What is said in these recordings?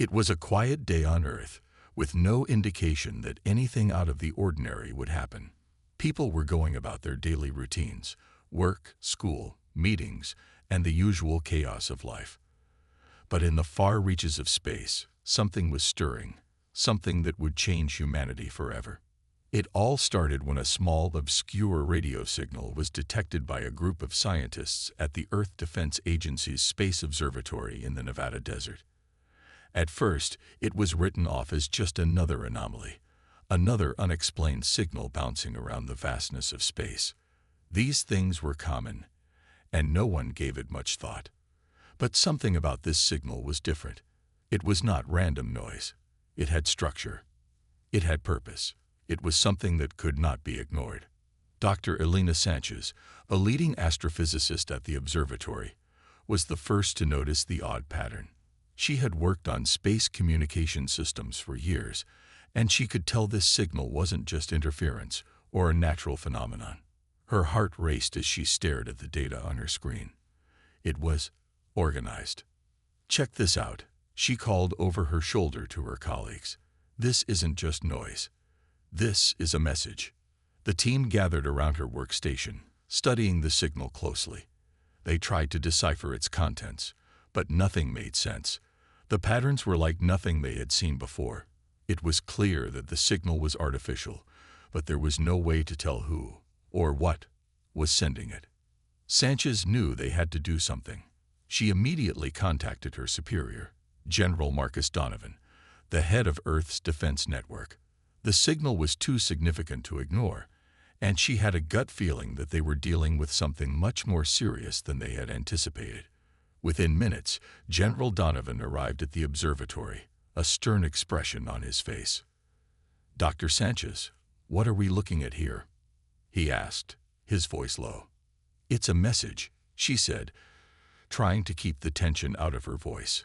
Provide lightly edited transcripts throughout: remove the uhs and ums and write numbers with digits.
It was a quiet day on Earth, with no indication that anything out of the ordinary would happen. People were going about their daily routines, work, school, meetings, and the usual chaos of life. But in the far reaches of space, something was stirring, something that would change humanity forever. It all started when a small, obscure radio signal was detected by a group of scientists at the Earth Defense Agency's Space Observatory in the Nevada desert. At first, it was written off as just another anomaly, another unexplained signal bouncing around the vastness of space. These things were common, and no one gave it much thought. But something about this signal was different. It was not random noise. It had structure. It had purpose. It was something that could not be ignored. Dr. Elena Sanchez, a leading astrophysicist at the observatory, was the first to notice the odd pattern. She had worked on space communication systems for years, and she could tell this signal wasn't just interference or a natural phenomenon. Her heart raced as she stared at the data on her screen. It was organized. "Check this out," she called over her shoulder to her colleagues. "This isn't just noise. This is a message." The team gathered around her workstation, studying the signal closely. They tried to decipher its contents, but nothing made sense. The patterns were like nothing they had seen before. It was clear that the signal was artificial, but there was no way to tell who, or what, was sending it. Sanchez knew they had to do something. She immediately contacted her superior, General Marcus Donovan, the head of Earth's defense network. The signal was too significant to ignore, and she had a gut feeling that they were dealing with something much more serious than they had anticipated. Within minutes, General Donovan arrived at the observatory, a stern expression on his face. "Dr. Sanchez, what are we looking at here?" he asked, his voice low. "It's a message," she said, trying to keep the tension out of her voice.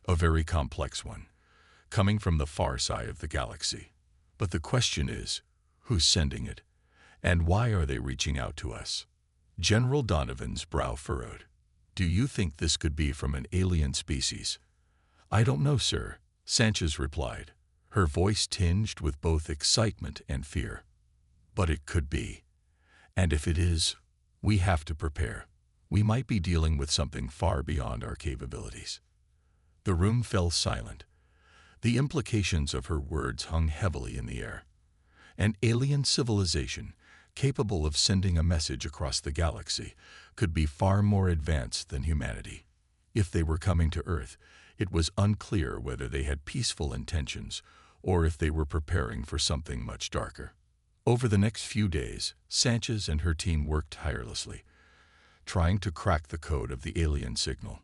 "A very complex one, coming from the far side of the galaxy. But the question is, who's sending it? And why are they reaching out to us?" General Donovan's brow furrowed. "Do you think this could be from an alien species?" "I don't know, sir," Sanchez replied, her voice tinged with both excitement and fear. "But it could be. And if it is, we have to prepare. We might be dealing with something far beyond our capabilities." The room fell silent. The implications of her words hung heavily in the air. An alien civilization, capable of sending a message across the galaxy, could be far more advanced than humanity. If they were coming to Earth, it was unclear whether they had peaceful intentions or if they were preparing for something much darker. Over the next few days, Sanchez and her team worked tirelessly, trying to crack the code of the alien signal.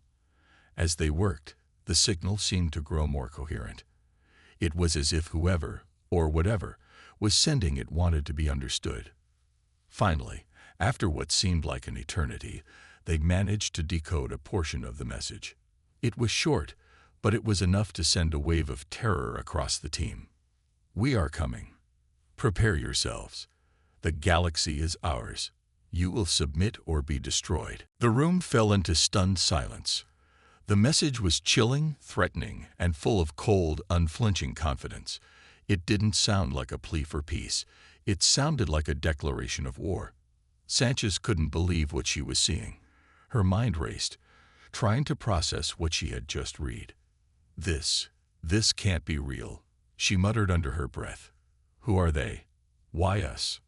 As they worked, the signal seemed to grow more coherent. It was as if whoever, or whatever, was sending it wanted to be understood. Finally, after what seemed like an eternity, they managed to decode a portion of the message. It was short, but it was enough to send a wave of terror across the team. "We are coming. Prepare yourselves. The galaxy is ours. You will submit or be destroyed." The room fell into stunned silence. The message was chilling, threatening, and full of cold, unflinching confidence. It didn't sound like a plea for peace. It sounded like a declaration of war. Sanchez couldn't believe what she was seeing. Her mind raced, trying to process what she had just read. This can't be real," she muttered under her breath. "Who are they? Why us?"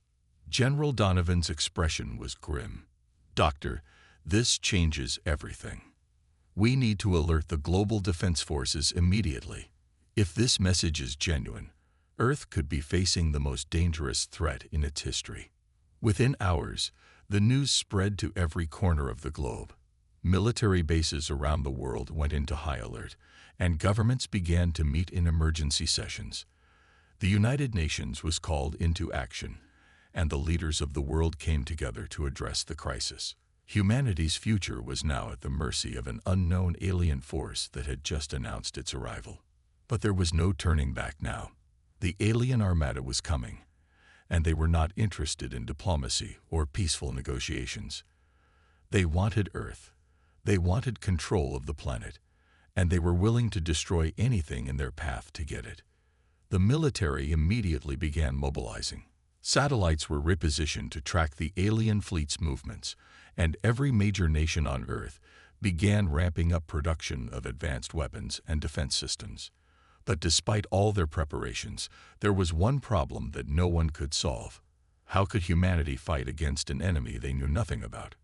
General Donovan's expression was grim. "Doctor, this changes everything. We need to alert the global defense forces immediately. If this message is genuine, Earth could be facing the most dangerous threat in its history." Within hours, the news spread to every corner of the globe. Military bases around the world went into high alert, and governments began to meet in emergency sessions. The United Nations was called into action, and the leaders of the world came together to address the crisis. Humanity's future was now at the mercy of an unknown alien force that had just announced its arrival. But there was no turning back now. The alien Armada was coming, and they were not interested in diplomacy or peaceful negotiations. They wanted Earth. They wanted control of the planet, and they were willing to destroy anything in their path to get it. The military immediately began mobilizing. Satellites were repositioned to track the alien fleet's movements, and every major nation on Earth began ramping up production of advanced weapons and defense systems. But despite all their preparations, there was one problem that no one could solve. How could humanity fight against an enemy they knew nothing about?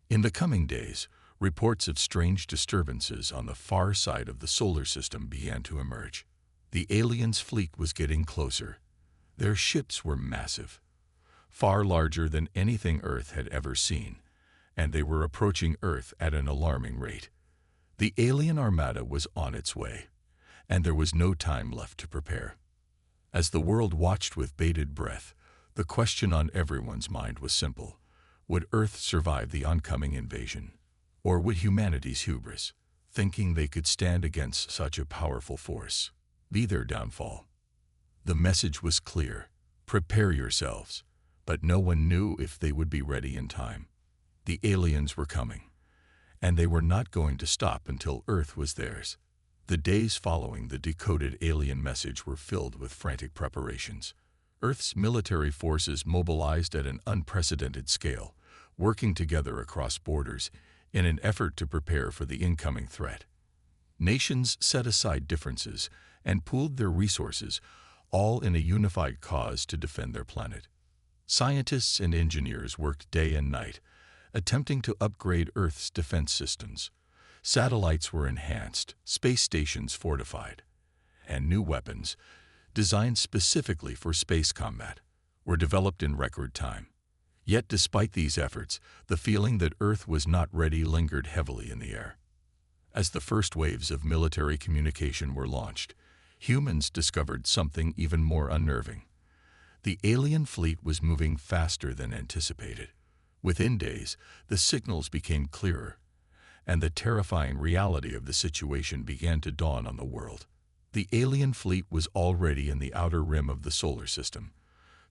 In the coming days, reports of strange disturbances on the far side of the solar system began to emerge. The aliens' fleet was getting closer. Their ships were massive, far larger than anything Earth had ever seen, and they were approaching Earth at an alarming rate. The alien armada was on its way, and there was no time left to prepare. As the world watched with bated breath, the question on everyone's mind was simple. Would Earth survive the oncoming invasion? Or would humanity's hubris, thinking they could stand against such a powerful force, be their downfall? The message was clear: prepare yourselves, but no one knew if they would be ready in time. The aliens were coming, and they were not going to stop until Earth was theirs. The days following the decoded alien message were filled with frantic preparations. Earth's military forces mobilized at an unprecedented scale, working together across borders in an effort to prepare for the incoming threat. Nations set aside differences and pooled their resources, all in a unified cause to defend their planet. Scientists and engineers worked day and night, attempting to upgrade Earth's defense systems. Satellites were enhanced, space stations fortified, and new weapons, designed specifically for space combat, were developed in record time. Yet despite these efforts, the feeling that Earth was not ready lingered heavily in the air. As the first waves of military communication were launched, humans discovered something even more unnerving. The alien fleet was moving faster than anticipated. Within days, the signals became clearer, and the terrifying reality of the situation began to dawn on the world. The alien fleet was already in the outer rim of the solar system,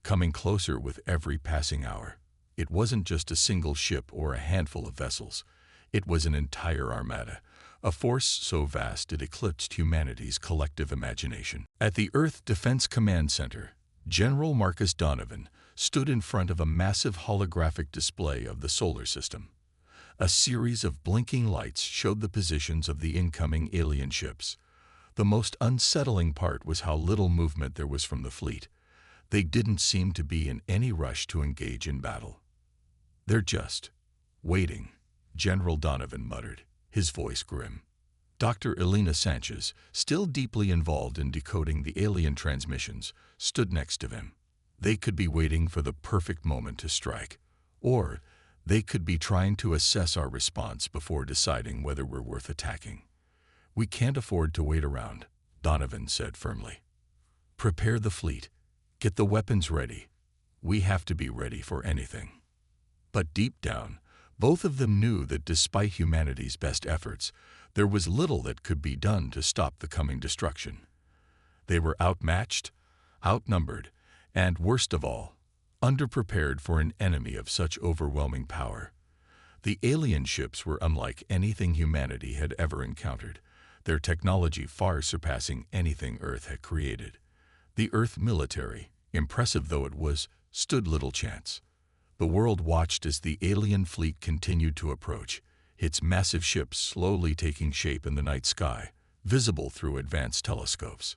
coming closer with every passing hour. It wasn't just a single ship or a handful of vessels. It was an entire armada, a force so vast it eclipsed humanity's collective imagination. At the Earth Defense Command Center, General Marcus Donovan stood in front of a massive holographic display of the solar system. A series of blinking lights showed the positions of the incoming alien ships. The most unsettling part was how little movement there was from the fleet. They didn't seem to be in any rush to engage in battle. "They're just waiting," General Donovan muttered, his voice grim. Dr. Elena Sanchez, still deeply involved in decoding the alien transmissions, stood next to him. They could be waiting for the perfect moment to strike, or they could be trying to assess our response before deciding whether we're worth attacking. "We can't afford to wait around," Donovan said firmly. "Prepare the fleet. Get the weapons ready. We have to be ready for anything." But deep down, both of them knew that despite humanity's best efforts, there was little that could be done to stop the coming destruction. They were outmatched, outnumbered, and, worst of all, underprepared for an enemy of such overwhelming power. The alien ships were unlike anything humanity had ever encountered, their technology far surpassing anything Earth had created. The Earth military, impressive though it was, stood little chance. The world watched as the alien fleet continued to approach, its massive ships slowly taking shape in the night sky, visible through advanced telescopes.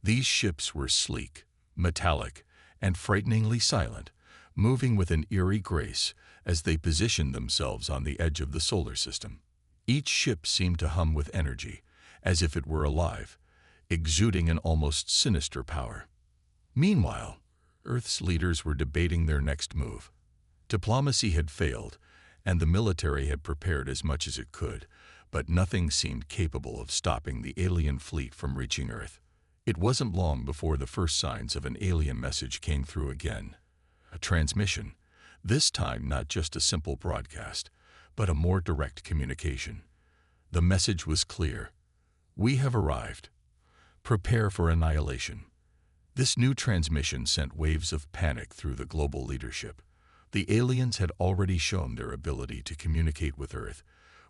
These ships were sleek, metallic, and frighteningly silent, moving with an eerie grace as they positioned themselves on the edge of the solar system. Each ship seemed to hum with energy, as if it were alive, exuding an almost sinister power. Meanwhile, Earth's leaders were debating their next move. Diplomacy had failed, and the military had prepared as much as it could, but nothing seemed capable of stopping the alien fleet from reaching Earth. It wasn't long before the first signs of an alien message came through again. A transmission, this time not just a simple broadcast, but a more direct communication. The message was clear: "We have arrived. Prepare for annihilation." This new transmission sent waves of panic through the global leadership. The aliens had already shown their ability to communicate with Earth,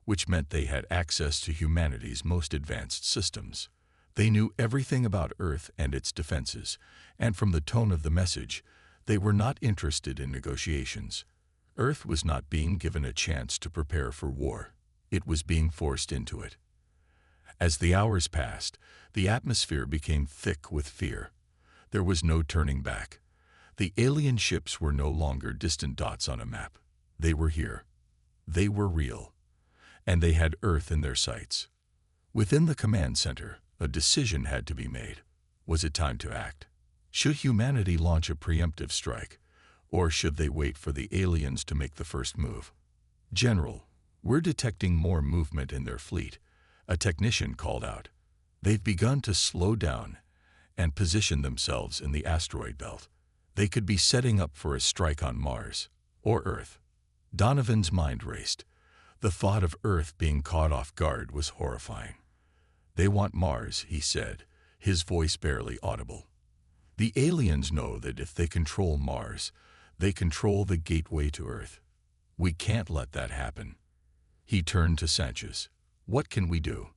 which meant they had access to humanity's most advanced systems. They knew everything about Earth and its defenses, and from the tone of the message, they were not interested in negotiations. Earth was not being given a chance to prepare for war. It was being forced into it. As the hours passed, the atmosphere became thick with fear. There was no turning back. The alien ships were no longer distant dots on a map. They were here. They were real. And they had Earth in their sights. Within the command center, a decision had to be made. Was it time to act? Should humanity launch a preemptive strike, or should they wait for the aliens to make the first move? "General, we're detecting more movement in their fleet," a technician called out. "They've begun to slow down and position themselves in the asteroid belt. They could be setting up for a strike on Mars or Earth." Donovan's mind raced. The thought of Earth being caught off guard was horrifying. "They want Mars," he said, his voice barely audible. "The aliens know that if they control Mars, they control the gateway to Earth. We can't let that happen." He turned to Sanchez. "What can we do?"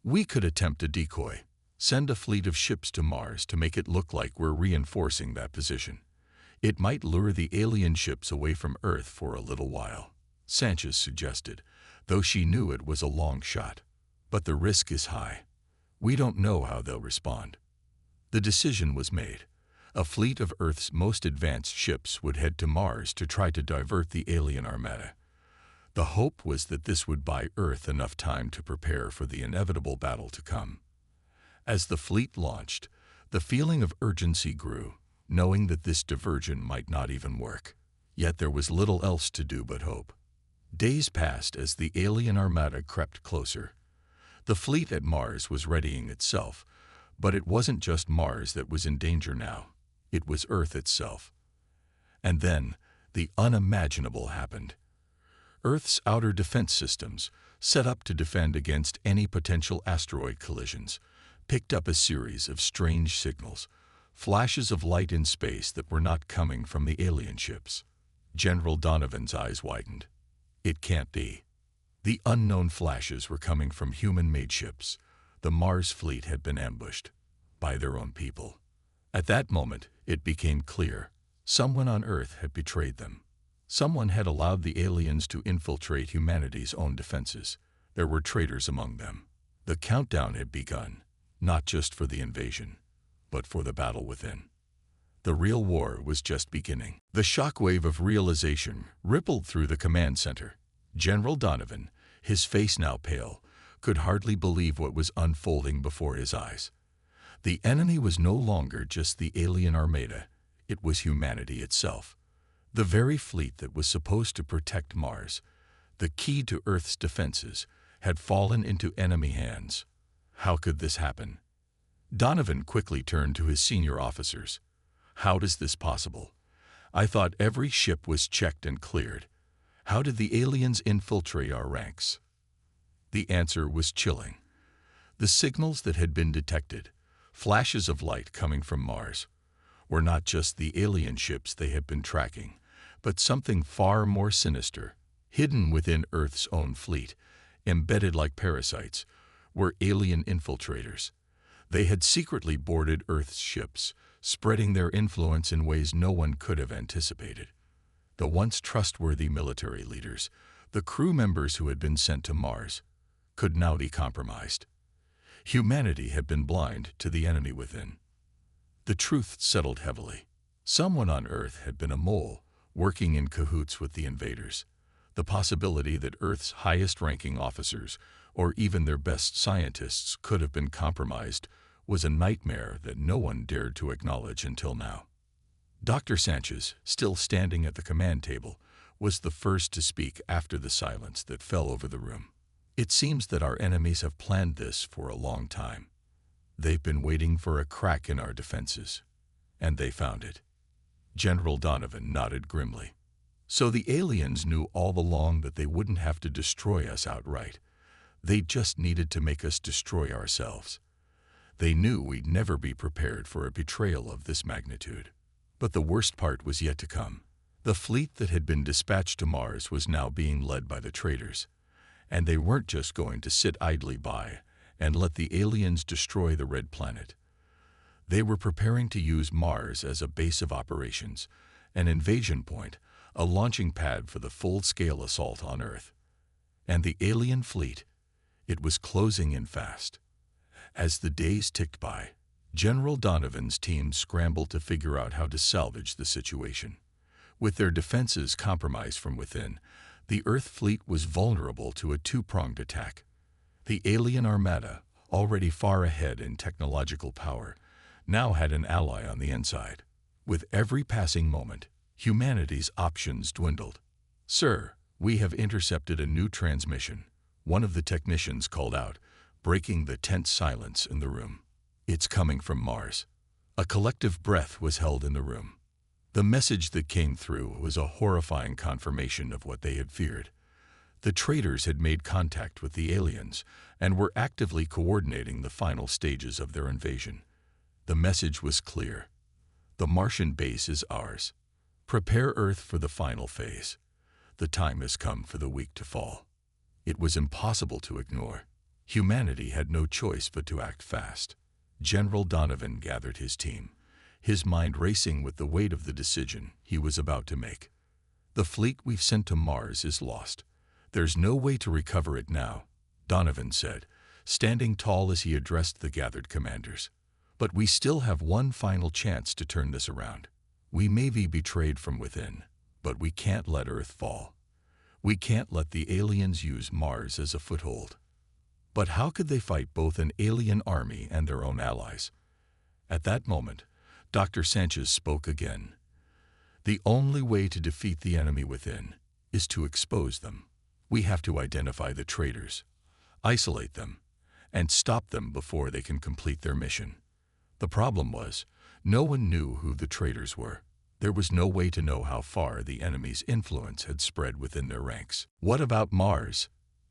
"We could attempt a decoy. Send a fleet of ships to Mars to make it look like we're reinforcing that position. It might lure the alien ships away from Earth for a little while," Sanchez suggested, though she knew it was a long shot. "But the risk is high. We don't know how they'll respond." The decision was made. A fleet of Earth's most advanced ships would head to Mars to try to divert the alien Armada. The hope was that this would buy Earth enough time to prepare for the inevitable battle to come. As the fleet launched, the feeling of urgency grew, knowing that this diversion might not even work. Yet there was little else to do but hope. Days passed as the alien Armada crept closer. The fleet at Mars was readying itself, but it wasn't just Mars that was in danger now. It was Earth itself. And then, the unimaginable happened. Earth's outer defense systems, set up to defend against any potential asteroid collisions, picked up a series of strange signals, flashes of light in space that were not coming from the alien ships. General Donovan's eyes widened. It can't be. The unknown flashes were coming from human-made ships. The Mars fleet had been ambushed by their own people. At that moment, it became clear. Someone on Earth had betrayed them. Someone had allowed the aliens to infiltrate humanity's own defenses. There were traitors among them. The countdown had begun, not just for the invasion, but for the battle within. The real war was just beginning. The shockwave of realization rippled through the command center. General Donovan, his face now pale, could hardly believe what was unfolding before his eyes. The enemy was no longer just the alien Armada. It was humanity itself. The very fleet that was supposed to protect Mars, the key to Earth's defenses, had fallen into enemy hands. How could this happen? Donovan quickly turned to his senior officers. "How is this possible? I thought every ship was checked and cleared. How did the aliens infiltrate our ranks?" The answer was chilling. The signals that had been detected, flashes of light coming from Mars, were not just the alien ships they had been tracking, but something far more sinister. Hidden within Earth's own fleet, embedded like parasites, were alien infiltrators. They had secretly boarded Earth's ships, spreading their influence in ways no one could have anticipated. The once trustworthy military leaders, the crew members who had been sent to Mars, could now be compromised. Humanity had been blind to the enemy within. The truth settled heavily. Someone on Earth had been a mole, working in cahoots with the invaders. The possibility that Earth's highest-ranking officers, or even their best scientists, could have been compromised was a nightmare that no one dared to acknowledge until now. Dr. Sanchez, still standing at the command table, was the first to speak after the silence that fell over the room. "It seems that our enemies have planned this for a long time. They've been waiting for a crack in our defenses, and they found it." General Donovan nodded grimly. "So the aliens knew all along that they wouldn't have to destroy us outright. They just needed to make us destroy ourselves. They knew we'd never be prepared for a betrayal of this magnitude. But the worst part was yet to come. The fleet that had been dispatched to Mars was now being led by the traitors, And they weren't just going to sit idly by and let the aliens destroy the red planet. They were preparing to use Mars as a base of operations, an invasion point, a launching pad for the full-scale assault on Earth. And the alien fleet, it was closing in fast. As the days ticked by, General Donovan's team scrambled to figure out how to salvage the situation. With their defenses compromised from within, the Earth fleet was vulnerable to a two-pronged attack. The alien Armada, already far ahead in technological power, now had an ally on the inside. With every passing moment, humanity's options dwindled. "Sir, we have intercepted a new transmission," one of the technicians called out, breaking the tense silence in the room. "It's coming from Mars." A collective breath was held in the room. The message that came through was a horrifying confirmation of what they had feared. The traitors had made contact with the aliens and were actively coordinating the final stages of their invasion. The message was clear. The Martian base is ours. Prepare Earth for the final phase. The time has come for the weak to fall. It was impossible to ignore. Humanity had no choice but to act fast. General Donovan gathered his team, his mind racing with the weight of the decision he was about to make. "The fleet we've sent to Mars is lost. There's no way to recover it now," Donovan said, standing tall as he addressed the gathered commanders. "But we still have one final chance to turn this around. We may be betrayed from within, but we can't let Earth fall. We can't let the aliens use Mars as a foothold." But how could they fight both an alien army and their own allies? At that moment, Dr. Sanchez spoke again. "The only way to defeat the enemy within is to expose them. We have to identify the traitors, isolate them, and stop them before they can complete their mission." The problem was, no one knew who the traitors were. There was no way to know how far the enemy's influence had spread within their ranks. "What about Mars?"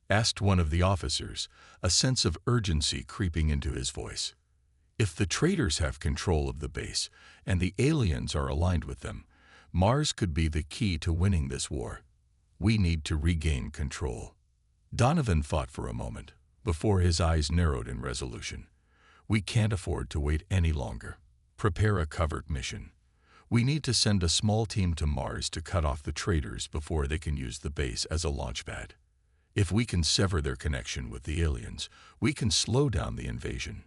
asked one of the officers, a sense of urgency creeping into his voice. "If the traitors have control of the base and the aliens are aligned with them, Mars could be the key to winning this war. We need to regain control." Donovan thought for a moment, before his eyes narrowed in resolution. "We can't afford to wait any longer. Prepare a covert mission. We need to send a small team to Mars to cut off the traitors before they can use the base as a launch pad. If we can sever their connection with the aliens, we can slow down the invasion."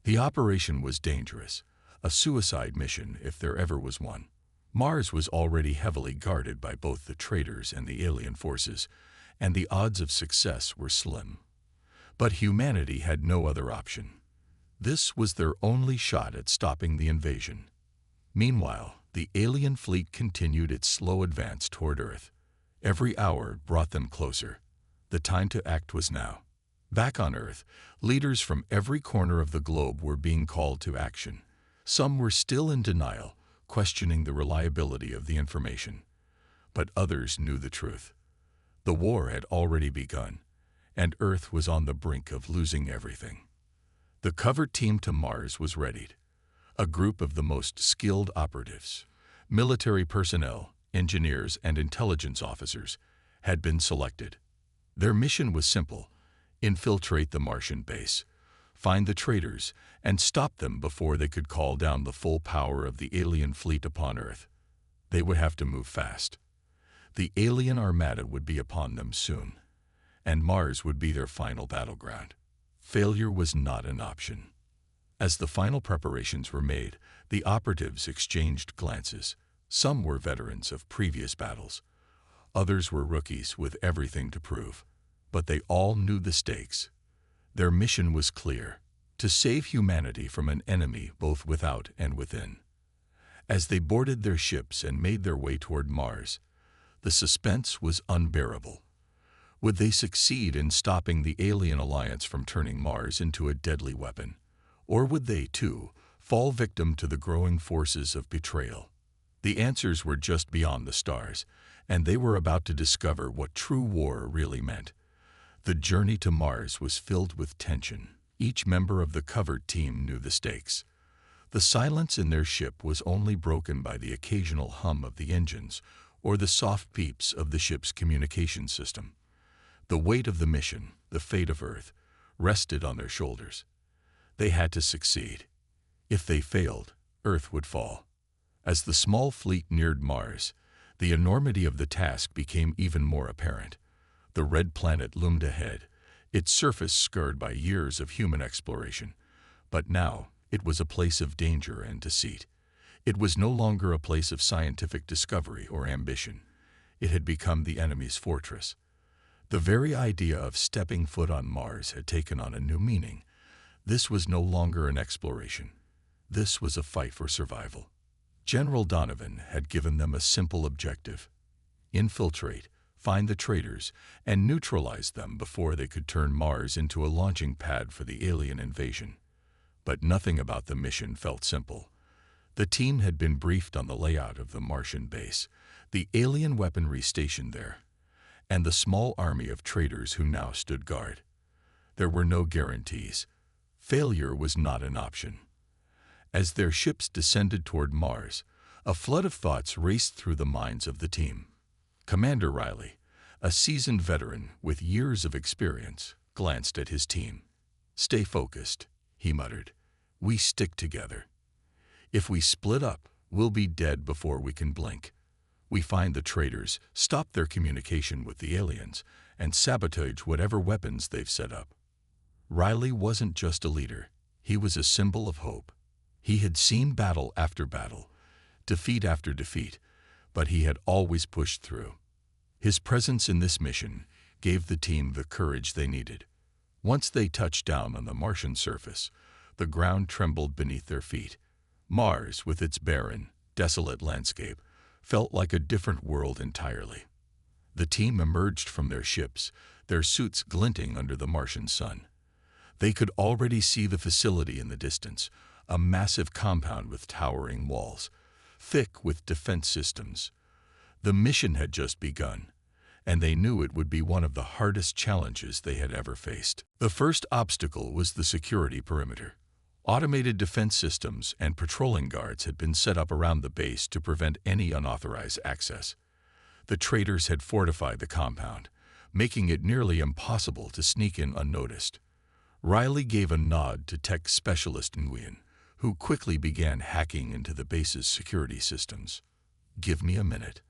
The operation was dangerous, a suicide mission if there ever was one. Mars was already heavily guarded by both the traitors and the alien forces, and the odds of success were slim. But humanity had no other option. This was their only shot at stopping the invasion. Meanwhile, the alien fleet continued its slow advance toward Earth. Every hour brought them closer. The time to act was now. Back on Earth, leaders from every corner of the globe were being called to action. Some were still in denial, questioning the reliability of the information. But others knew the truth. The war had already begun, and Earth was on the brink of losing everything. The covert team to Mars was readied. A group of the most skilled operatives, military personnel, engineers, and intelligence officers had been selected. Their mission was simple: infiltrate the Martian base, find the traitors, and stop them before they could call down the full power of the alien fleet upon Earth. They would have to move fast. The alien Armada would be upon them soon, and Mars would be their final battleground. Failure was not an option. As the final preparations were made, the operatives exchanged glances. Some were veterans of previous battles. Others were rookies with everything to prove. But they all knew the stakes. Their mission was clear: to save humanity from an enemy both without and within. As they boarded their ships and made their way toward Mars, the suspense was unbearable. Would they succeed in stopping the alien alliance from turning Mars into a deadly weapon? Or would they, too, fall victim to the growing forces of betrayal? The answers were just beyond the stars, and they were about to discover what true war really meant. The journey to Mars was filled with tension. Each member of the covert team knew the stakes. The silence in their ship was only broken by the occasional hum of the engines or the soft beeps of the ship's communication system. The weight of the mission, the fate of Earth, rested on their shoulders. They had to succeed. If they failed, Earth would fall. As the small fleet neared Mars, the enormity of the task became even more apparent. The red planet loomed ahead, its surface scarred by years of human exploration. But now, it was a place of danger and deceit. It was no longer a place of scientific discovery or ambition. It had become the enemy's fortress. The very idea of stepping foot on Mars had taken on a new meaning. This was no longer an exploration. This was a fight for survival. General Donovan had given them a simple objective: infiltrate, find the traitors, and neutralize them before they could turn Mars into a launching pad for the alien invasion. But nothing about the mission felt simple. The team had been briefed on the layout of the Martian base, the alien weaponry stationed there, and the small army of traitors who now stood guard. There were no guarantees. Failure was not an option. As their ships descended toward Mars, a flood of thoughts raced through the minds of the team. Commander Riley, a seasoned veteran with years of experience, glanced at his team. "Stay focused," he muttered. "We stick together. If we split up, we'll be dead before we can blink. We find the traitors, stop their communication with the aliens, and sabotage whatever weapons they've set up." Riley wasn't just a leader. He was a symbol of hope. He had seen battle after battle, defeat after defeat, but he had always pushed through. His presence in this mission gave the team the courage they needed. Once they touched down on the Martian surface, the ground trembled beneath their feet. Mars, with its barren, desolate landscape, felt like a different world entirely. The team emerged from their ships, their suits glinting under the Martian sun. They could already see the facility in the distance, a massive compound with towering walls, thick with defense systems. The mission had just begun, and they knew it would be one of the hardest challenges they had ever faced. The first obstacle was the security perimeter. Automated defense systems and patrolling guards had been set up around the base to prevent any unauthorized access. The traitors had fortified the compound, making it nearly impossible to sneak in unnoticed. Riley gave a nod to tech specialist Nguyen, who quickly began hacking into the base's security systems. "Give me a minute.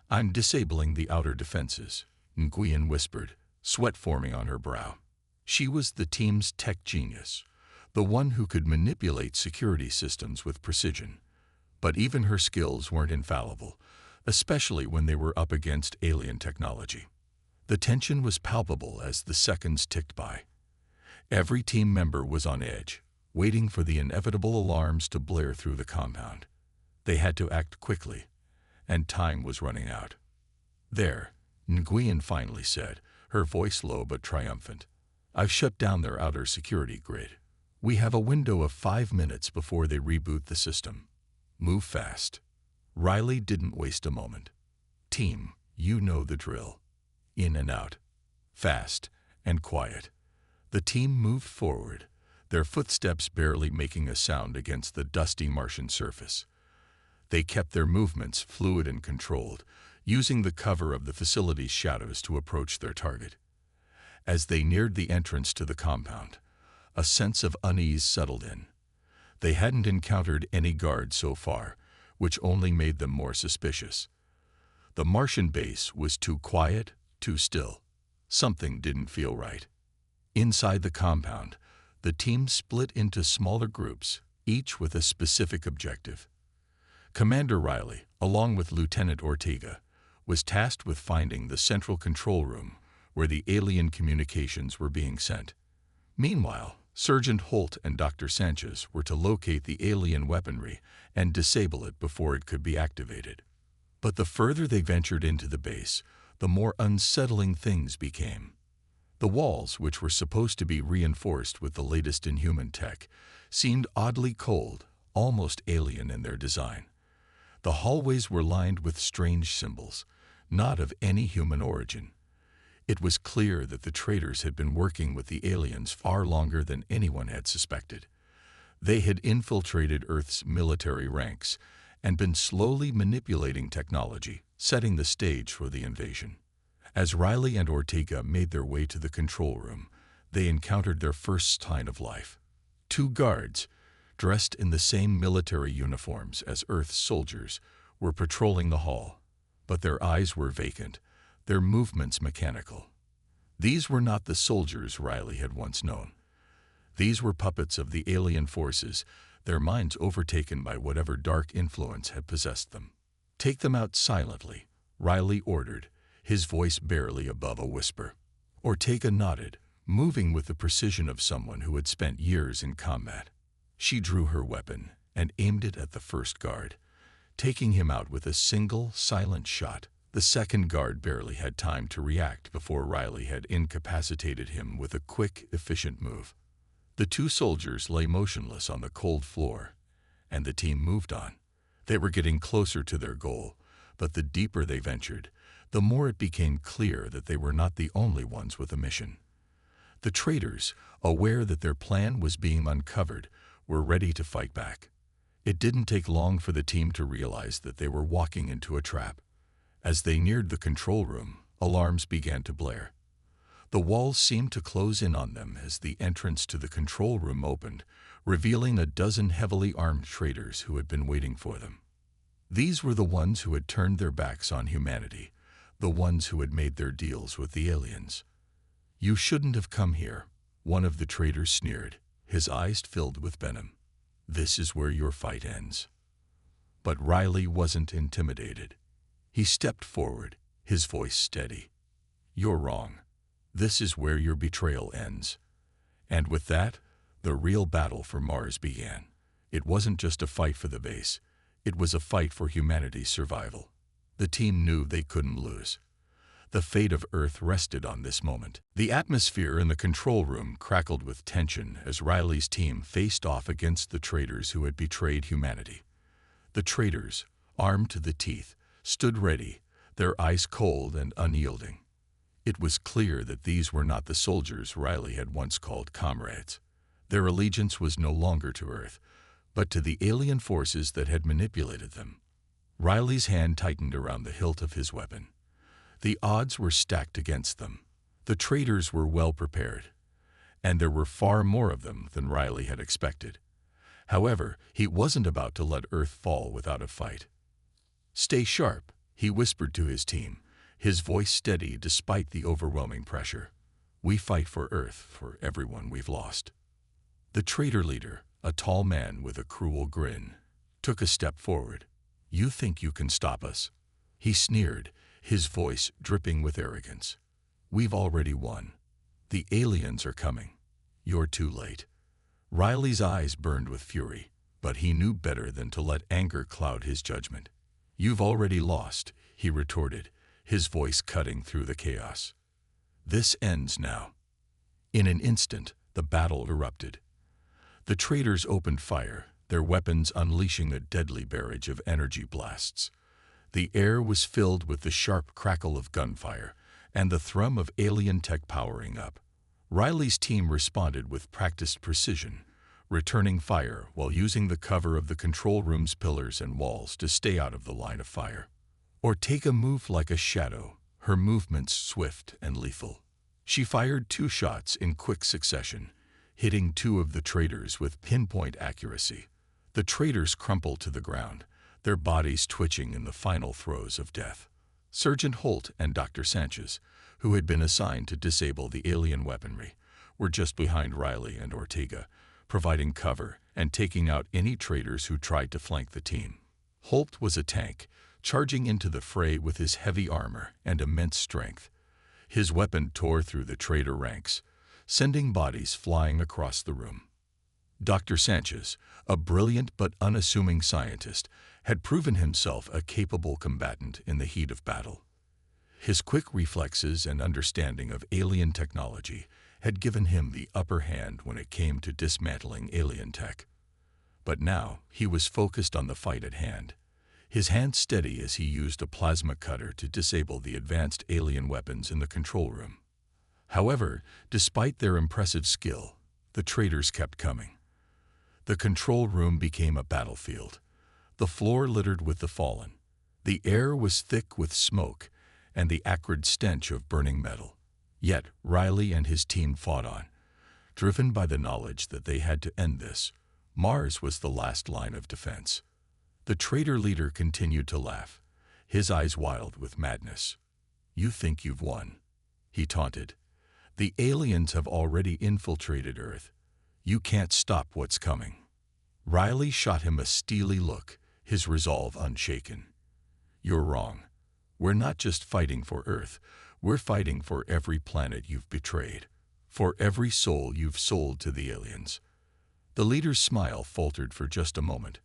I'm disabling the outer defenses," Nguyen whispered, sweat forming on her brow. She was the team's tech genius, the one who could manipulate security systems with precision. But even her skills weren't infallible, especially when they were up against alien technology. The tension was palpable as the seconds ticked by. Every team member was on edge, waiting for the inevitable alarms to blare through the compound. They had to act quickly, and time was running out. "There," Nguyen finally said, her voice low but triumphant. "I've shut down their outer security grid. We have a window of 5 minutes before they reboot the system. Move fast." Riley didn't waste a moment. "Team, you know the drill. In and out. Fast and quiet." The team moved forward, their footsteps barely making a sound against the dusty Martian surface. They kept their movements fluid and controlled, using the cover of the facility's shadows to approach their target. As they neared the entrance to the compound, a sense of unease settled in. They hadn't encountered any guards so far, which only made them more suspicious. The Martian base was too quiet, too still. Something didn't feel right. Inside the compound, the team split into smaller groups, each with a specific objective. Commander Riley, along with Lieutenant Ortega, was tasked with finding the central control room where the alien communications were being sent. Meanwhile, Sergeant Holt and Dr. Sanchez were to locate the alien weaponry and disable it before it could be activated. But the further they ventured into the base, the more unsettling things became. The walls, which were supposed to be reinforced with the latest in human tech, seemed oddly cold, almost alien in their design. The hallways were lined with strange symbols, not of any human origin. It was clear that the traitors had been working with the aliens far longer than anyone had suspected. They had infiltrated Earth's military ranks and been slowly manipulating technology, setting the stage for the invasion. As Riley and Ortega made their way to the control room, they encountered their first sign of life. Two guards, dressed in the same military uniforms as Earth's soldiers, were patrolling the hall, but their eyes were vacant, their movements mechanical. These were not the soldiers Riley had once known. These were puppets of the alien forces, their minds overtaken by whatever dark influence had possessed them. "Take them out silently," Riley ordered, his voice barely above a whisper. Ortega nodded, moving with the precision of someone who had spent years in combat. She drew her weapon and aimed it at the first guard, taking him out with a single, silent shot. The second guard barely had time to react before Riley had incapacitated him with a quick, efficient move. The two soldiers lay motionless on the cold floor, and the team moved on. They were getting closer to their goal, but the deeper they ventured, the more it became clear that they were not the only ones with a mission. The traitors, aware that their plan was being uncovered, were ready to fight back. It didn't take long for the team to realize that they were walking into a trap. As they neared the control room, alarms began to blare. The walls seemed to close in on them as the entrance to the control room opened, revealing a dozen heavily armed traitors who had been waiting for them. These were the ones who had turned their backs on humanity, the ones who had made their deals with the aliens. "You shouldn't have come here," one of the traitors sneered, his eyes filled with venom. "This is where your fight ends." But Riley wasn't intimidated. He stepped forward, his voice steady. "You're wrong. This is where your betrayal ends." And with that, the real battle for Mars began. It wasn't just a fight for the base. It was a fight for humanity's survival. The team knew they couldn't lose. The fate of Earth rested on this moment. The atmosphere in the control room crackled with tension as Riley's team faced off against the traitors who had betrayed humanity. The traitors, armed to the teeth, stood ready, their eyes cold and unyielding. It was clear that these were not the soldiers Riley had once called comrades. Their allegiance was no longer to Earth, but to the alien forces that had manipulated them. Riley's hand tightened around the hilt of his weapon. The odds were stacked against them. The traitors were well prepared, and there were far more of them than Riley had expected. However, he wasn't about to let Earth fall without a fight. "Stay sharp," he whispered to his team, his voice steady despite the overwhelming pressure. "We fight for Earth, for everyone we've lost." The traitor leader, a tall man with a cruel grin, took a step forward. "You think you can stop us?" He sneered, his voice dripping with arrogance. "We've already won. The aliens are coming. You're too late." Riley's eyes burned with fury, but he knew better than to let anger cloud his judgment. "You've already lost," he retorted, his voice cutting through the chaos. "This ends now." In an instant, the battle erupted. The traitors opened fire, their weapons unleashing a deadly barrage of energy blasts. The air was filled with the sharp crackle of gunfire and the thrum of alien tech powering up. Riley's team responded with practiced precision, returning fire while using the cover of the control room's pillars and walls to stay out of the line of fire. Ortega moved like a shadow, her movements swift and lethal. She fired 2 shots in quick succession, hitting 2 of the traitors with pinpoint accuracy. The traitors crumpled to the ground, their bodies twitching in the final throes of death. Sergeant Holt and Dr. Sanchez, who had been assigned to disable the alien weaponry, were just behind Riley and Ortega, providing cover and taking out any traitors who tried to flank the team. Holt was a tank, charging into the fray with his heavy armor and immense strength. His weapon tore through the traitor ranks, sending bodies flying across the room. Dr. Sanchez, a brilliant but unassuming scientist, had proven himself a capable combatant in the heat of battle. His quick reflexes and understanding of alien technology had given him the upper hand when it came to dismantling alien tech. But now he was focused on the fight at hand, his hand steady as he used a plasma cutter to disable the advanced alien weapons in the control room. However, despite their impressive skill, the traitors kept coming. The control room became a battlefield, the floor littered with the fallen. The air was thick with smoke, and the acrid stench of burning metal. Yet Riley and his team fought on, driven by the knowledge that they had to end this. Mars was the last line of defense. The traitor leader continued to laugh, his eyes wild with madness. "You think you've won," he taunted. "The aliens have already infiltrated Earth. You can't stop what's coming." Riley shot him a steely look, his resolve unshaken. "You're wrong. We're not just fighting for Earth. We're fighting for every planet you've betrayed, for every soul you've sold to the aliens." The leader's smile faltered for just a moment,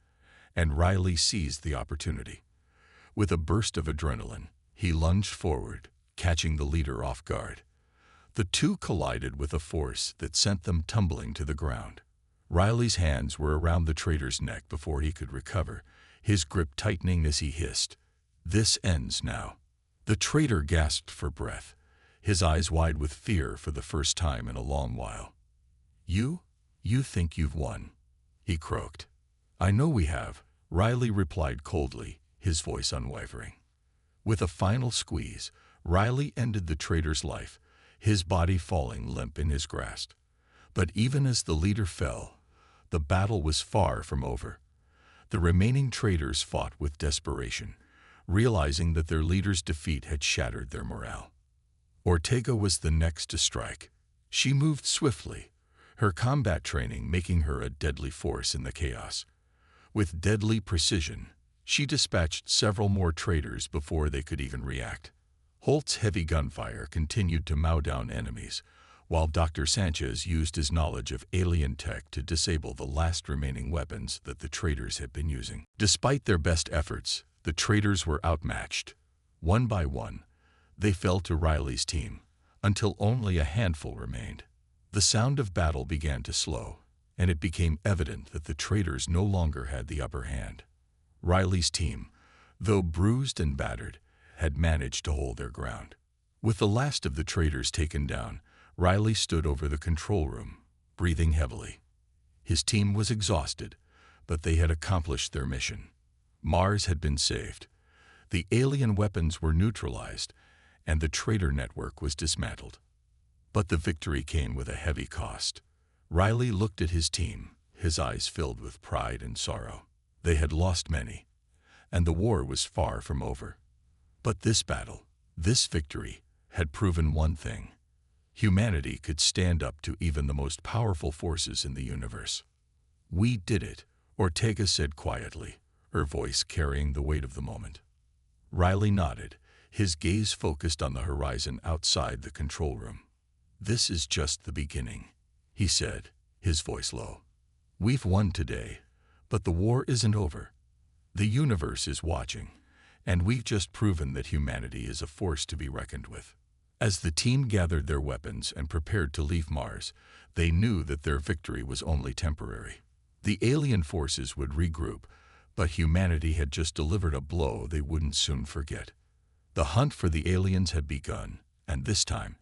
and Riley seized the opportunity. With a burst of adrenaline, he lunged forward, catching the leader off guard. The two collided with a force that sent them tumbling to the ground. Riley's hands were around the traitor's neck before he could recover, his grip tightening as he hissed, "This ends now." The traitor gasped for breath, his eyes wide with fear for the first time in a long while. You think you've won," he croaked. "I know we have," Riley replied coldly, his voice unwavering. With a final squeeze, Riley ended the traitor's life, his body falling limp in his grasp. But even as the leader fell, the battle was far from over. The remaining traitors fought with desperation, realizing that their leader's defeat had shattered their morale. Ortega was the next to strike. She moved swiftly, her combat training making her a deadly force in the chaos. With deadly precision, she dispatched several more traitors before they could even react. Holt's heavy gunfire continued to mow down enemies, while Dr. Sanchez used his knowledge of alien tech to disable the last remaining weapons that the traitors had been using. Despite their best efforts, the traitors were outmatched. One by one, they fell to Riley's team, until only a handful remained. The sound of battle began to slow, and it became evident that the traitors no longer had the upper hand. Riley's team, though bruised and battered, had managed to hold their ground. With the last of the traitors taken down, Riley stood over the control room, breathing heavily. His team was exhausted, but they had accomplished their mission. Mars had been saved. The alien weapons were neutralized, and the traitor network was dismantled. But the victory came with a heavy cost. Riley looked at his team, his eyes filled with pride and sorrow. They had lost many, and the war was far from over. But this battle, this victory, had proven one thing. Humanity could stand up to even the most powerful forces in the universe. "We did it," Ortega said quietly, her voice carrying the weight of the moment. Riley nodded, his gaze focused on the horizon outside the control room. "This is just the beginning," he said, his voice low. "We've won today, but the war isn't over. The universe is watching, and we've just proven that humanity is a force to be reckoned with." As the team gathered their weapons and prepared to leave Mars, they knew that their victory was only temporary. The alien forces would regroup, but humanity had just delivered a blow they wouldn't soon forget. The hunt for the aliens had begun, and this time,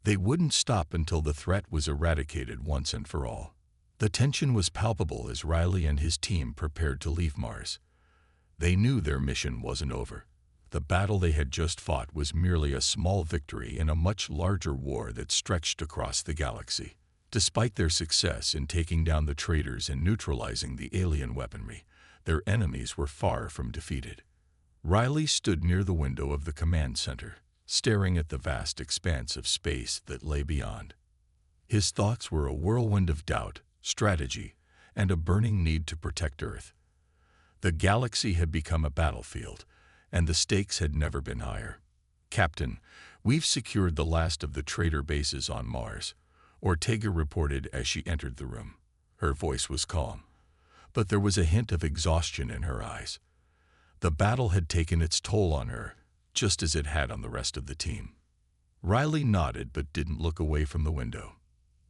they wouldn't stop until the threat was eradicated once and for all. The tension was palpable as Riley and his team prepared to leave Mars. They knew their mission wasn't over. The battle they had just fought was merely a small victory in a much larger war that stretched across the galaxy. Despite their success in taking down the traitors and neutralizing the alien weaponry, their enemies were far from defeated. Riley stood near the window of the command center, staring at the vast expanse of space that lay beyond. His thoughts were a whirlwind of doubt, strategy, and a burning need to protect Earth. The galaxy had become a battlefield, and the stakes had never been higher. "Captain, we've secured the last of the traitor bases on Mars," Ortega reported as she entered the room. Her voice was calm, but there was a hint of exhaustion in her eyes. The battle had taken its toll on her, just as it had on the rest of the team. Riley nodded but didn't look away from the window.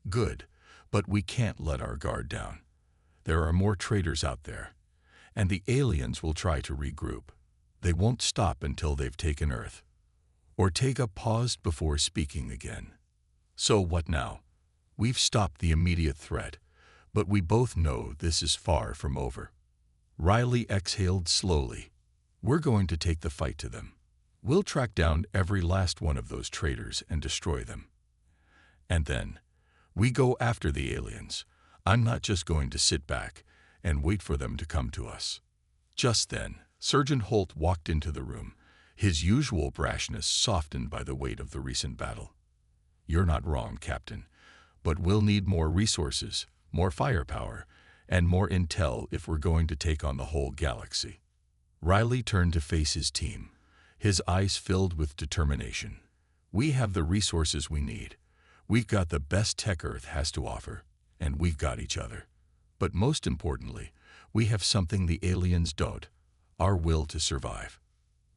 "Good, but we can't let our guard down. There are more traitors out there, and the aliens will try to regroup. They won't stop until they've taken Earth." Ortega paused before speaking again. "So what now? We've stopped the immediate threat, but we both know this is far from over." Riley exhaled slowly. "We're going to take the fight to them. We'll track down every last one of those traitors and destroy them. And then, we go after the aliens. I'm not just going to sit back and wait for them to come to us." Just then, Sergeant Holt walked into the room, his usual brashness softened by the weight of the recent battle. "You're not wrong, Captain, but we'll need more resources, more firepower, and more intel if we're going to take on the whole galaxy." Riley turned to face his team, his eyes filled with determination. "We have the resources we need. We've got the best tech Earth has to offer, and we've got each other. But most importantly, we have something the aliens don't, our will to survive."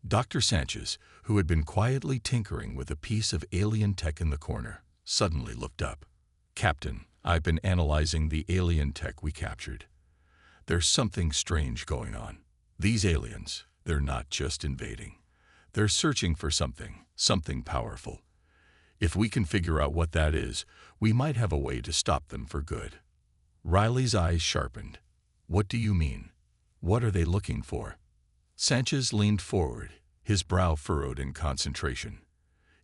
Dr. Sanchez, who had been quietly tinkering with a piece of alien tech in the corner, suddenly looked up. "Captain, I've been analyzing the alien tech we captured. There's something strange going on. These aliens, they're not just invading. They're searching for something powerful. If we can figure out what that is, we might have a way to stop them for good." Riley's eyes sharpened. "What do you mean? What are they looking for?" Sanchez leaned forward, his brow furrowed in concentration.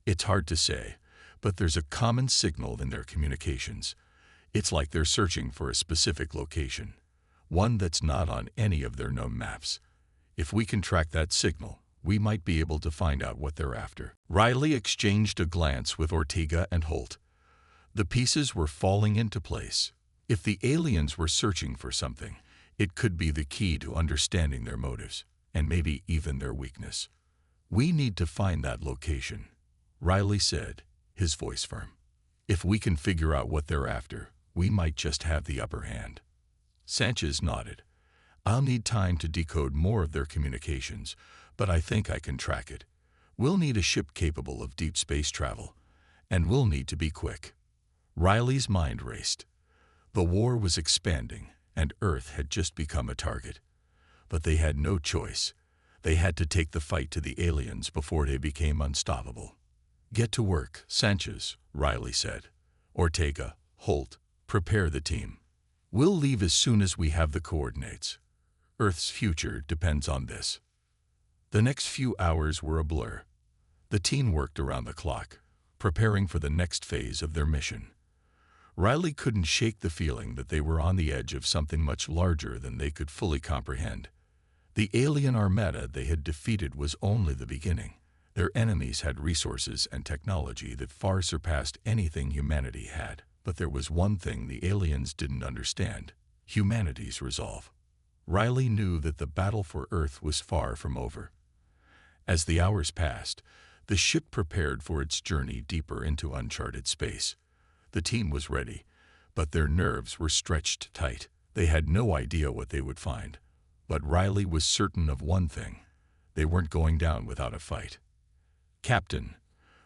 "It's hard to say, but there's a common signal in their communications. It's like they're searching for a specific location, one that's not on any of their known maps. If we can track that signal, we might be able to find out what they're after." Riley exchanged a glance with Ortega and Holt. The pieces were falling into place. If the aliens were searching for something, it could be the key to understanding their motives, and maybe even their weakness. "We need to find that location," Riley said, his voice firm. "If we can figure out what they're after, we might just have the upper hand." Sanchez nodded. "I'll need time to decode more of their communications, but I think I can track it. We'll need a ship capable of deep space travel, and we'll need to be quick." Riley's mind raced. The war was expanding, and Earth had just become a target. But they had no choice. They had to take the fight to the aliens before they became unstoppable. "Get to work, Sanchez," Riley said. "Ortega, Holt, prepare the team. We'll leave as soon as we have the coordinates. Earth's future depends on this." The next few hours were a blur. The team worked around the clock, preparing for the next phase of their mission. Riley couldn't shake the feeling that they were on the edge of something much larger than they could fully comprehend. The alien Armada they had defeated was only the beginning. Their enemies had resources and technology that far surpassed anything humanity had. But there was one thing the aliens didn't understand: humanity's resolve. Riley knew that the battle for Earth was far from over. As the hours passed, the ship prepared for its journey deeper into uncharted space. The team was ready, but their nerves were stretched tight. They had no idea what they would find. But Riley was certain of one thing: they weren't going down without a fight. "Captain,"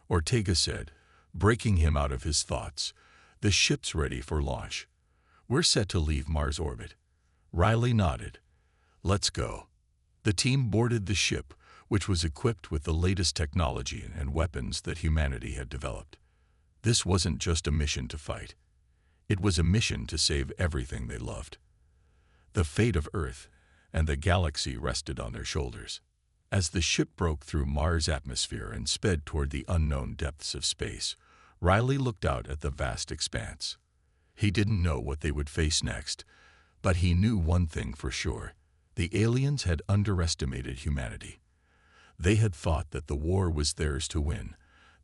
Ortega said, breaking him out of his thoughts, "the ship's ready for launch. We're set to leave Mars orbit." Riley nodded. "Let's go." The team boarded the ship, which was equipped with the latest technology and weapons that humanity had developed. This wasn't just a mission to fight. It was a mission to save everything they loved. The fate of Earth and the galaxy rested on their shoulders. As the ship broke through Mars' atmosphere and sped toward the unknown depths of space, Riley looked out at the vast expanse. He didn't know what they would face next, but he knew one thing for sure: the aliens had underestimated humanity. They had thought that the war was theirs to win,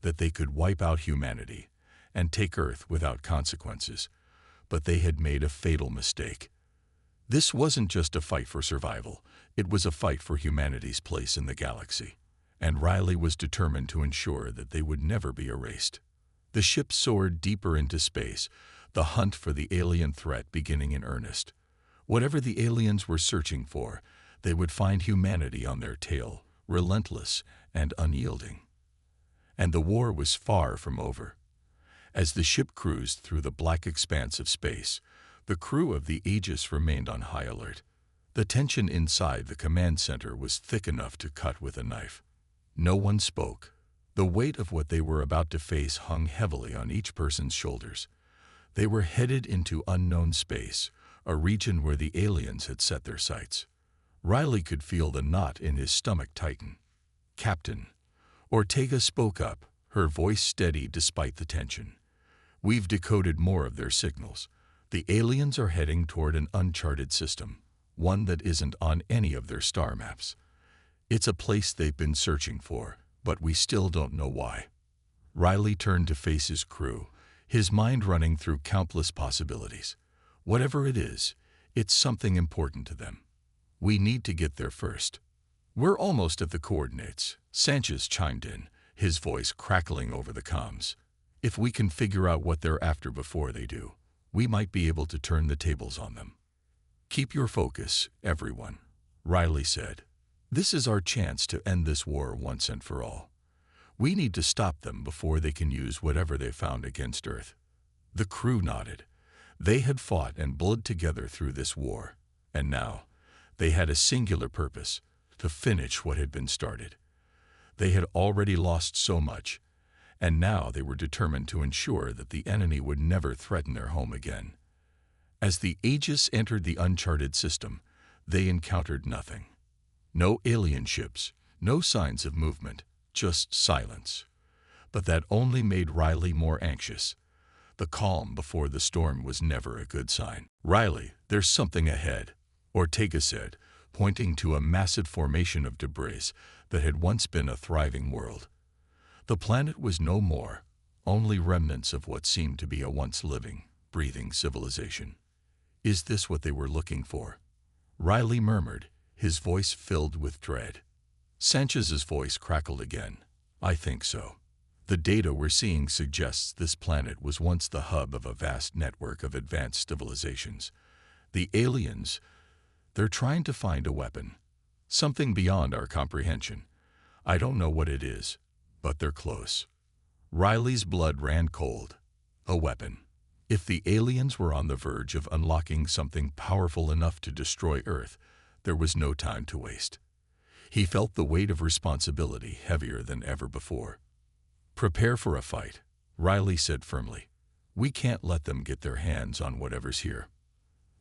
that they could wipe out humanity and take Earth without consequences, but they had made a fatal mistake. This wasn't just a fight for survival, it was a fight for humanity's place in the galaxy, and Riley was determined to ensure that they would never be erased. The ship soared deeper into space, the hunt for the alien threat beginning in earnest. Whatever the aliens were searching for, they would find humanity on their tail, relentless and unyielding. And the war was far from over. As the ship cruised through the black expanse of space, the crew of the Aegis remained on high alert. The tension inside the command center was thick enough to cut with a knife. No one spoke. The weight of what they were about to face hung heavily on each person's shoulders. They were headed into unknown space, a region where the aliens had set their sights. Riley could feel the knot in his stomach tighten. "Captain," Ortega spoke up, her voice steady despite the tension. We've decoded more of their signals. The aliens are heading toward an uncharted system, one that isn't on any of their star maps. It's a place they've been searching for, but we still don't know why. Riley turned to face his crew, his mind running through countless possibilities. Whatever it is, it's something important to them. We need to get there first. We're almost at the coordinates, Sanchez chimed in, his voice crackling over the comms. If we can figure out what they're after before they do, we might be able to turn the tables on them. Keep your focus, everyone, Riley said. This is our chance to end this war once and for all. We need to stop them before they can use whatever they found against Earth. The crew nodded. They had fought and bled together through this war, and now they had a singular purpose, to finish what had been started. They had already lost so much, and now they were determined to ensure that the enemy would never threaten their home again. As the Aegis entered the uncharted system, they encountered nothing. No alien ships, no signs of movement, just silence. But that only made Riley more anxious. The calm before the storm was never a good sign. Riley, there's something ahead, Ortega said, pointing to a massive formation of debris that had once been a thriving world. The planet was no more, only remnants of what seemed to be a once living, breathing civilization. Is this what they were looking for? Riley murmured, his voice filled with dread. Sanchez's voice crackled again. I think so. The data we're seeing suggests this planet was once the hub of a vast network of advanced civilizations. The aliens, they're trying to find a weapon, something beyond our comprehension. I don't know what it is, but they're close. Riley's blood ran cold. A weapon. If the aliens were on the verge of unlocking something powerful enough to destroy Earth, there was no time to waste. He felt the weight of responsibility heavier than ever before. Prepare for a fight, Riley said firmly. We can't let them get their hands on whatever's here.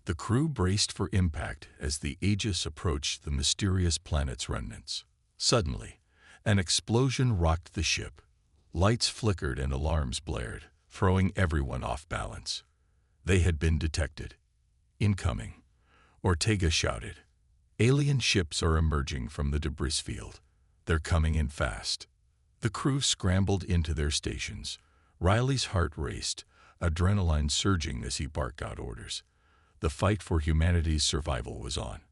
The crew braced for impact as the Aegis approached the mysterious planet's remnants. Suddenly, an explosion rocked the ship. Lights flickered and alarms blared, throwing everyone off balance. They had been detected. Incoming, Ortega shouted. Alien ships are emerging from the debris field. They're coming in fast. The crew scrambled into their stations. Riley's heart raced, adrenaline surging as he barked out orders. The fight for humanity's survival was on.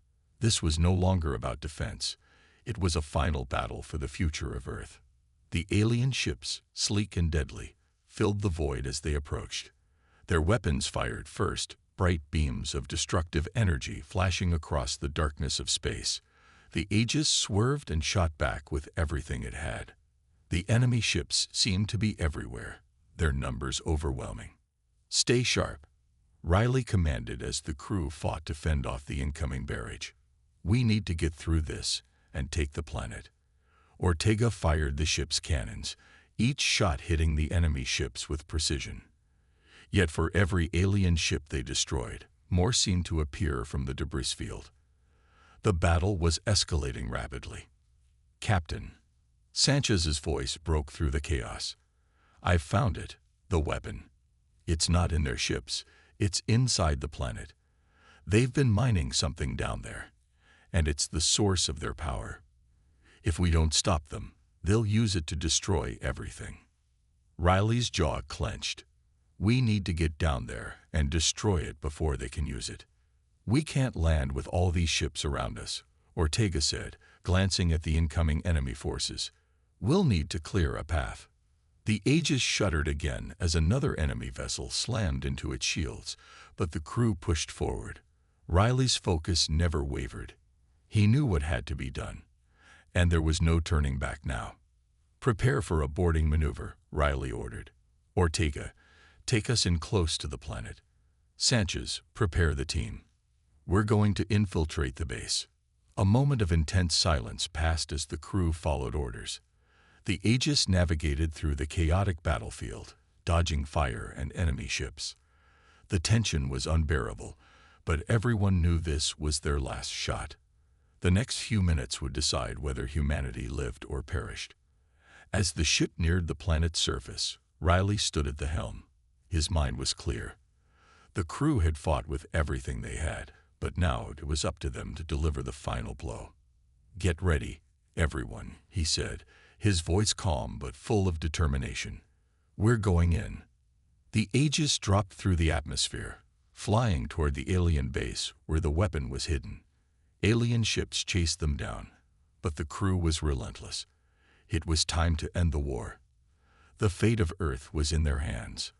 This was no longer about defense. It was a final battle for the future of Earth. The alien ships, sleek and deadly, filled the void as they approached. Their weapons fired first, bright beams of destructive energy flashing across the darkness of space. The Aegis swerved and shot back with everything it had. The enemy ships seemed to be everywhere, their numbers overwhelming. Stay sharp, Riley commanded as the crew fought to fend off the incoming barrage. We need to get through this and take the planet. Ortega fired the ship's cannons, each shot hitting the enemy ships with precision. Yet for every alien ship they destroyed, more seemed to appear from the debris field. The battle was escalating rapidly. Captain, Sanchez's voice broke through the chaos. I've found it, the weapon. It's not in their ships. It's inside the planet. They've been mining something down there, and it's the source of their power. If we don't stop them, they'll use it to destroy everything. Riley's jaw clenched. We need to get down there and destroy it before they can use it. We can't land with all these ships around us, Ortega said, glancing at the incoming enemy forces. We'll need to clear a path. The Aegis shuddered again as another enemy vessel slammed into its shields, but the crew pushed forward. Riley's focus never wavered. He knew what had to be done, and there was no turning back now. Prepare for a boarding maneuver, Riley ordered. Ortega, take us in close to the planet. Sanchez, prepare the team. We're going to infiltrate the base. A moment of intense silence passed as the crew followed orders. The Aegis navigated through the chaotic battlefield, dodging fire and enemy ships. The tension was unbearable, but everyone knew this was their last shot. The next few minutes would decide whether humanity lived or perished. As the ship neared the planet's surface, Riley stood at the helm. His mind was clear. The crew had fought with everything they had, but now it was up to them to deliver the final blow. "Get ready, everyone," he said, his voice calm but full of determination. "We're going in." The Aegis dropped through the atmosphere, flying toward the alien base where the weapon was hidden. Alien ships chased them down, but the crew was relentless. It was time to end the war. The fate of Earth was in their hands.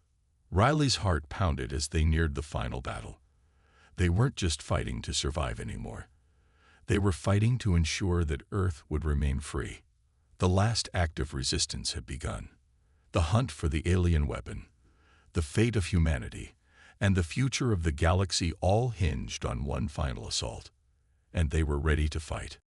Riley's heart pounded as they neared the final battle. They weren't just fighting to survive anymore. They were fighting to ensure that Earth would remain free. The last act of resistance had begun. The hunt for the alien weapon, the fate of humanity, and the future of the galaxy all hinged on one final assault. And they were ready to fight.